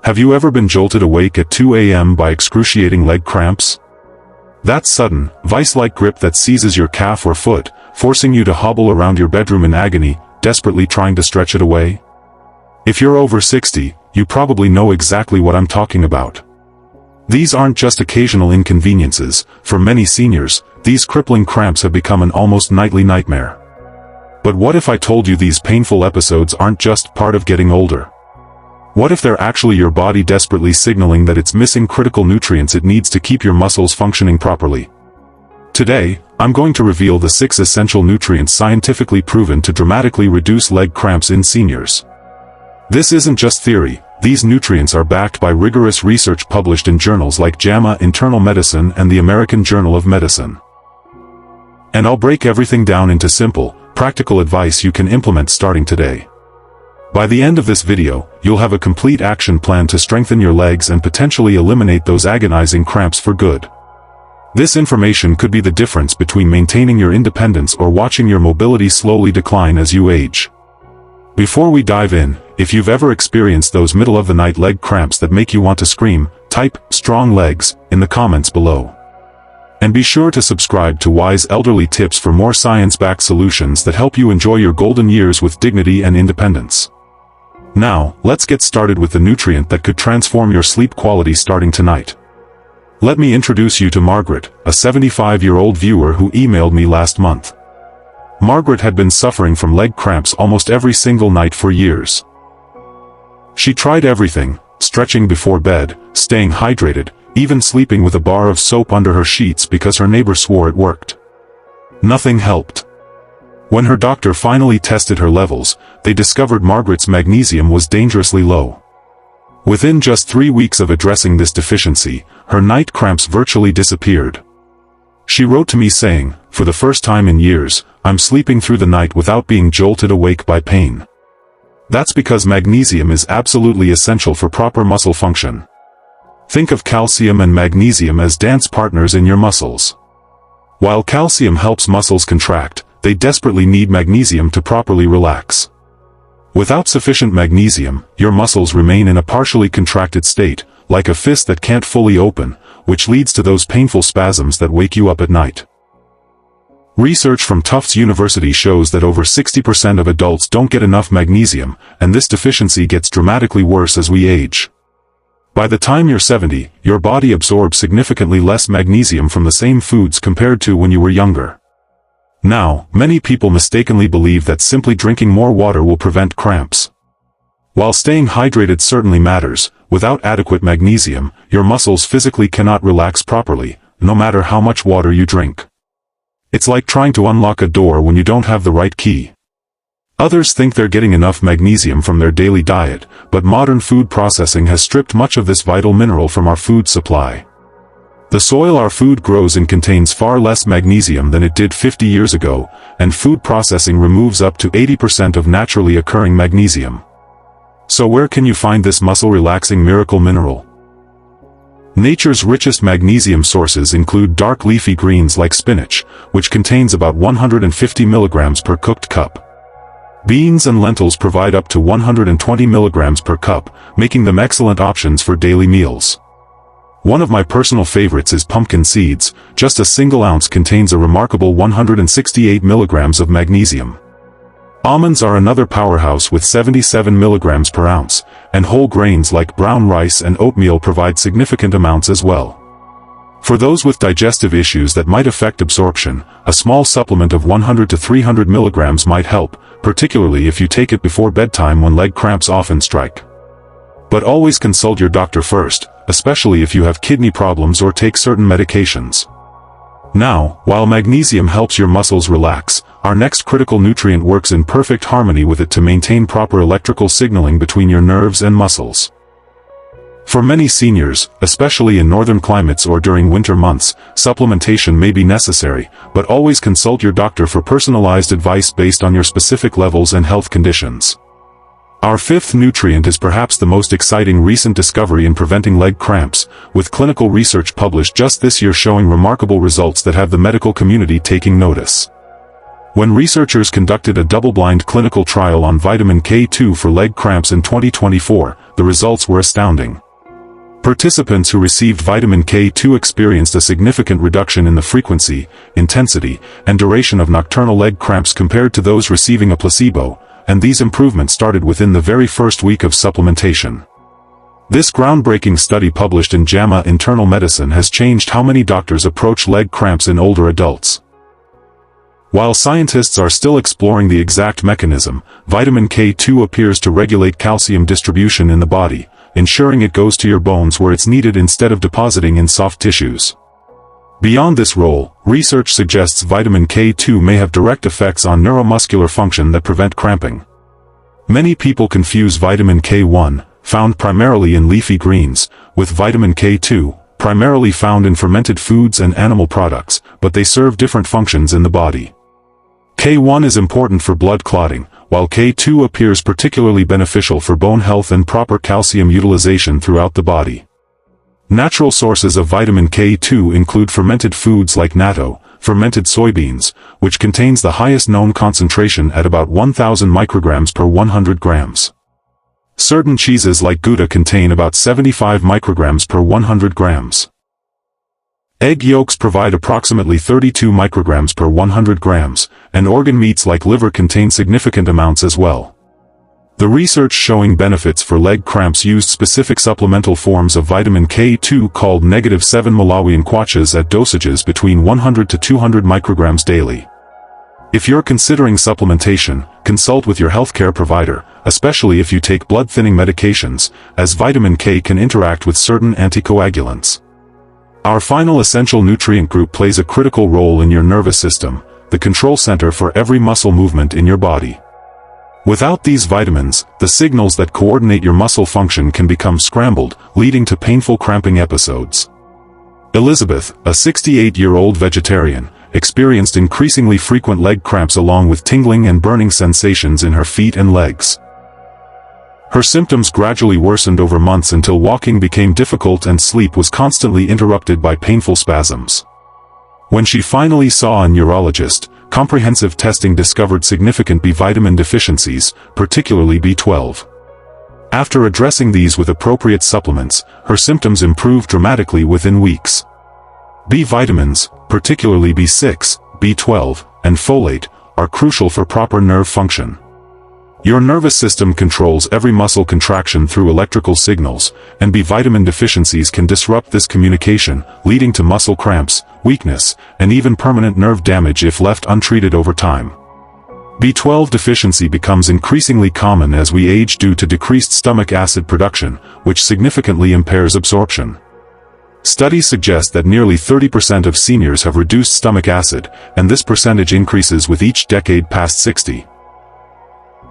Have you ever been jolted awake at 2 a.m. by excruciating leg cramps? That sudden, vice-like grip that seizes your calf or foot, forcing you to hobble around your bedroom in agony, desperately trying to stretch it away? If you're over 60, you probably know exactly what I'm talking about. These aren't just occasional inconveniences. For many seniors, these crippling cramps have become an almost nightly nightmare. But what if I told you these painful episodes aren't just part of getting older? What if they're actually your body desperately signaling that it's missing critical nutrients it needs to keep your muscles functioning properly? Today, I'm going to reveal the 6 essential nutrients scientifically proven to dramatically reduce leg cramps in seniors. This isn't just theory. These nutrients are backed by rigorous research published in journals like JAMA Internal Medicine and the American Journal of Medicine. And I'll break everything down into simple, practical advice you can implement starting today. By the end of this video, you'll have a complete action plan to strengthen your legs and potentially eliminate those agonizing cramps for good. This information could be the difference between maintaining your independence or watching your mobility slowly decline as you age. Before we dive in, if you've ever experienced those middle-of-the-night leg cramps that make you want to scream, type "strong legs" in the comments below. And be sure to subscribe to Wise Elderly Tips for more science-backed solutions that help you enjoy your golden years with dignity and independence. Now, let's get started with the nutrient that could transform your sleep quality starting tonight. Let me introduce you to Margaret, a 75-year-old viewer who emailed me last month. Margaret had been suffering from leg cramps almost every single night for years. She tried everything: stretching before bed, staying hydrated, even sleeping with a bar of soap under her sheets because her neighbor swore it worked. Nothing helped. When her doctor finally tested her levels, they discovered Margaret's magnesium was dangerously low. Within just 3 weeks of addressing this deficiency, her night cramps virtually disappeared. She wrote to me saying, "For the first time in years, I'm sleeping through the night without being jolted awake by pain." That's because magnesium is absolutely essential for proper muscle function. Think of calcium and magnesium as dance partners in your muscles. While calcium helps muscles contract, they desperately need magnesium to properly relax. Without sufficient magnesium, your muscles remain in a partially contracted state, like a fist that can't fully open, which leads to those painful spasms that wake you up at night. Research from Tufts University shows that over 60% of adults don't get enough magnesium, and this deficiency gets dramatically worse as we age. By the time you're 70, your body absorbs significantly less magnesium from the same foods compared to when you were younger. Now, many people mistakenly believe that simply drinking more water will prevent cramps. While staying hydrated certainly matters, without adequate magnesium, your muscles physically cannot relax properly, no matter how much water you drink. It's like trying to unlock a door when you don't have the right key. Others think they're getting enough magnesium from their daily diet, but modern food processing has stripped much of this vital mineral from our food supply. The soil our food grows in contains far less magnesium than it did 50 years ago, and food processing removes up to 80% of naturally occurring magnesium. So where can you find this muscle-relaxing miracle mineral? Nature's richest magnesium sources include dark leafy greens like spinach, which contains about 150 milligrams per cooked cup. Beans and lentils provide up to 120 milligrams per cup, making them excellent options for daily meals. One of my personal favorites is pumpkin seeds. Just a single ounce contains a remarkable 168 milligrams of magnesium. Almonds are another powerhouse with 77 milligrams per ounce, and whole grains like brown rice and oatmeal provide significant amounts as well. For those with digestive issues that might affect absorption, a small supplement of 100 to 300 milligrams might help, particularly if you take it before bedtime when leg cramps often strike. But always consult your doctor first, especially if you have kidney problems or take certain medications. Now, while magnesium helps your muscles relax, our next critical nutrient works in perfect harmony with it to maintain proper electrical signaling between your nerves and muscles. For many seniors, especially in northern climates or during winter months, supplementation may be necessary, but always consult your doctor for personalized advice based on your specific levels and health conditions. Our fifth nutrient is perhaps the most exciting recent discovery in preventing leg cramps, with clinical research published just this year showing remarkable results that have the medical community taking notice. When researchers conducted a double-blind clinical trial on vitamin K2 for leg cramps in 2024, the results were astounding. Participants who received vitamin K2 experienced a significant reduction in the frequency, intensity, and duration of nocturnal leg cramps compared to those receiving a placebo, and these improvements started within the very first week of supplementation. This groundbreaking study published in JAMA Internal Medicine has changed how many doctors approach leg cramps in older adults. While scientists are still exploring the exact mechanism, vitamin K2 appears to regulate calcium distribution in the body, ensuring it goes to your bones where it's needed instead of depositing in soft tissues. Beyond this role, research suggests vitamin K2 may have direct effects on neuromuscular function that prevent cramping. Many people confuse vitamin K1, found primarily in leafy greens, with vitamin K2, primarily found in fermented foods and animal products, but they serve different functions in the body. K1 is important for blood clotting, while K2 appears particularly beneficial for bone health and proper calcium utilization throughout the body. Natural sources of vitamin K2 include fermented foods like natto, fermented soybeans, which contains the highest known concentration at about 1,000 micrograms per 100 grams. Certain cheeses like Gouda contain about 75 micrograms per 100 grams. Egg yolks provide approximately 32 micrograms per 100 grams, and organ meats like liver contain significant amounts as well. The research showing benefits for leg cramps used specific supplemental forms of vitamin K2 called -7 Malawian kwaches at dosages between 100 to 200 micrograms daily. If you're considering supplementation, consult with your healthcare provider, especially if you take blood-thinning medications, as vitamin K can interact with certain anticoagulants. Our final essential nutrient group plays a critical role in your nervous system, the control center for every muscle movement in your body. Without these vitamins, the signals that coordinate your muscle function can become scrambled, leading to painful cramping episodes. Elizabeth, a 68-year-old vegetarian, experienced increasingly frequent leg cramps along with tingling and burning sensations in her feet and legs. Her symptoms gradually worsened over months until walking became difficult and sleep was constantly interrupted by painful spasms. When she finally saw a neurologist, comprehensive testing discovered significant B vitamin deficiencies, particularly B12. After addressing these with appropriate supplements, her symptoms improved dramatically within weeks. B vitamins, particularly B6, B12, and folate, are crucial for proper nerve function. Your nervous system controls every muscle contraction through electrical signals, and B vitamin deficiencies can disrupt this communication, leading to muscle cramps, weakness, and even permanent nerve damage if left untreated over time. B12 deficiency becomes increasingly common as we age due to decreased stomach acid production, which significantly impairs absorption. Studies suggest that nearly 30% of seniors have reduced stomach acid, and this percentage increases with each decade past 60.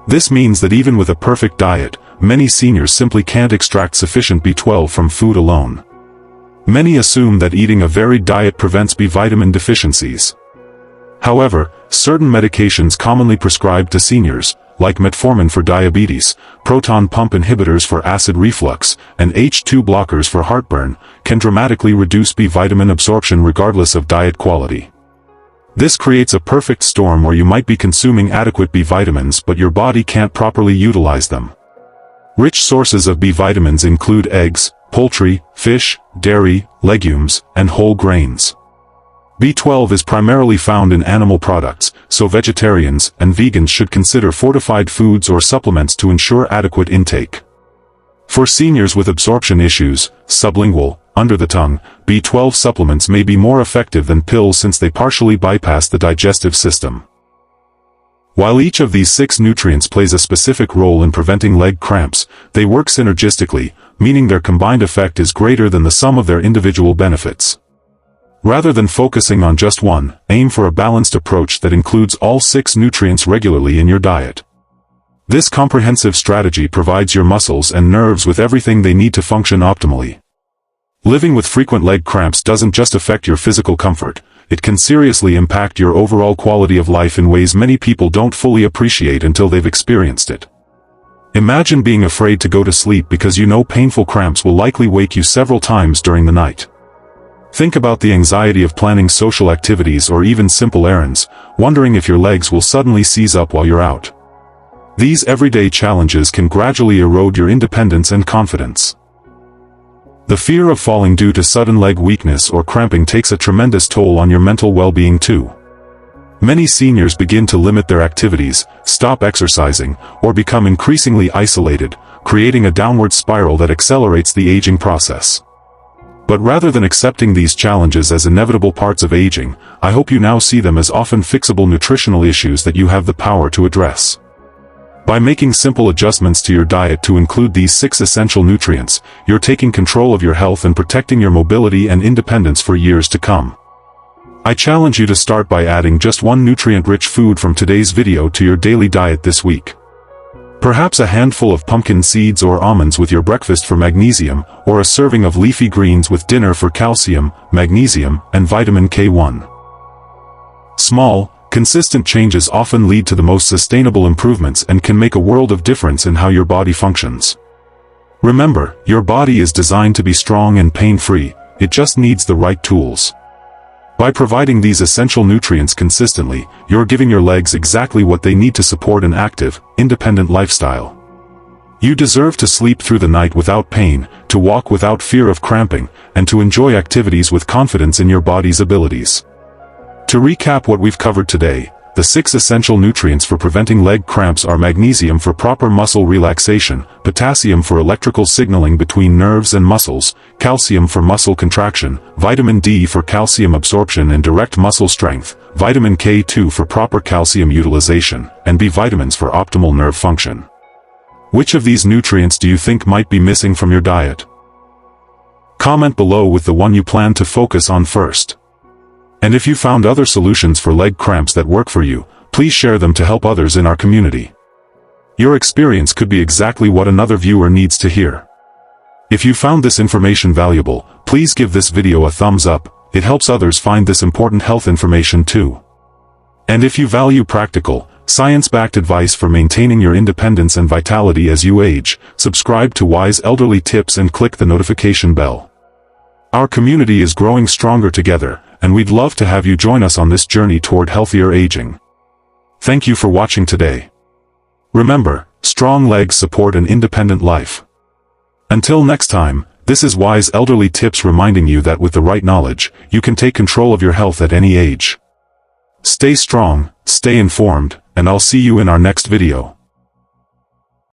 This means that even with a perfect diet, many seniors simply can't extract sufficient B12 from food alone. Many assume that eating a varied diet prevents B vitamin deficiencies. However, certain medications commonly prescribed to seniors, like metformin for diabetes, proton pump inhibitors for acid reflux, and H2 blockers for heartburn, can dramatically reduce B vitamin absorption regardless of diet quality. This creates a perfect storm where you might be consuming adequate B vitamins but your body can't properly utilize them. Rich sources of B vitamins include eggs, poultry, fish, dairy, legumes, and whole grains. B12 is primarily found in animal products, so vegetarians and vegans should consider fortified foods or supplements to ensure adequate intake. For seniors with absorption issues, sublingual, under the tongue, B12 supplements may be more effective than pills since they partially bypass the digestive system. While each of these 6 nutrients plays a specific role in preventing leg cramps, they work synergistically, meaning their combined effect is greater than the sum of their individual benefits. Rather than focusing on just one, aim for a balanced approach that includes all 6 nutrients regularly in your diet. This comprehensive strategy provides your muscles and nerves with everything they need to function optimally. Living with frequent leg cramps doesn't just affect your physical comfort, it can seriously impact your overall quality of life in ways many people don't fully appreciate until they've experienced it. Imagine being afraid to go to sleep because you know painful cramps will likely wake you several times during the night. Think about the anxiety of planning social activities or even simple errands, wondering if your legs will suddenly seize up while you're out. These everyday challenges can gradually erode your independence and confidence. The fear of falling due to sudden leg weakness or cramping takes a tremendous toll on your mental well-being too. Many seniors begin to limit their activities, stop exercising, or become increasingly isolated, creating a downward spiral that accelerates the aging process. But rather than accepting these challenges as inevitable parts of aging, I hope you now see them as often fixable nutritional issues that you have the power to address. By making simple adjustments to your diet to include these 6 essential nutrients, you're taking control of your health and protecting your mobility and independence for years to come. I challenge you to start by adding just one nutrient-rich food from today's video to your daily diet this week. Perhaps a handful of pumpkin seeds or almonds with your breakfast for magnesium, or a serving of leafy greens with dinner for calcium, magnesium, and vitamin K1. Small, consistent changes often lead to the most sustainable improvements and can make a world of difference in how your body functions. Remember, your body is designed to be strong and pain-free, it just needs the right tools. By providing these essential nutrients consistently, you're giving your legs exactly what they need to support an active, independent lifestyle. You deserve to sleep through the night without pain, to walk without fear of cramping, and to enjoy activities with confidence in your body's abilities. To recap what we've covered today, the 6 essential nutrients for preventing leg cramps are magnesium for proper muscle relaxation, potassium for electrical signaling between nerves and muscles, calcium for muscle contraction, vitamin D for calcium absorption and direct muscle strength, vitamin K2 for proper calcium utilization, and B vitamins for optimal nerve function. Which of these nutrients do you think might be missing from your diet? Comment below with the one you plan to focus on first. And if you found other solutions for leg cramps that work for you, please share them to help others in our community. Your experience could be exactly what another viewer needs to hear. If you found this information valuable, please give this video a thumbs up, it helps others find this important health information too. And if you value practical, science-backed advice for maintaining your independence and vitality as you age, subscribe to Wise Elderly Tips and click the notification bell. Our community is growing stronger together, and we'd love to have you join us on this journey toward healthier aging. Thank you for watching today. Remember, strong legs support an independent life. Until next time, this is Wise Elderly Tips reminding you that with the right knowledge, you can take control of your health at any age. Stay strong, stay informed, and I'll see you in our next video.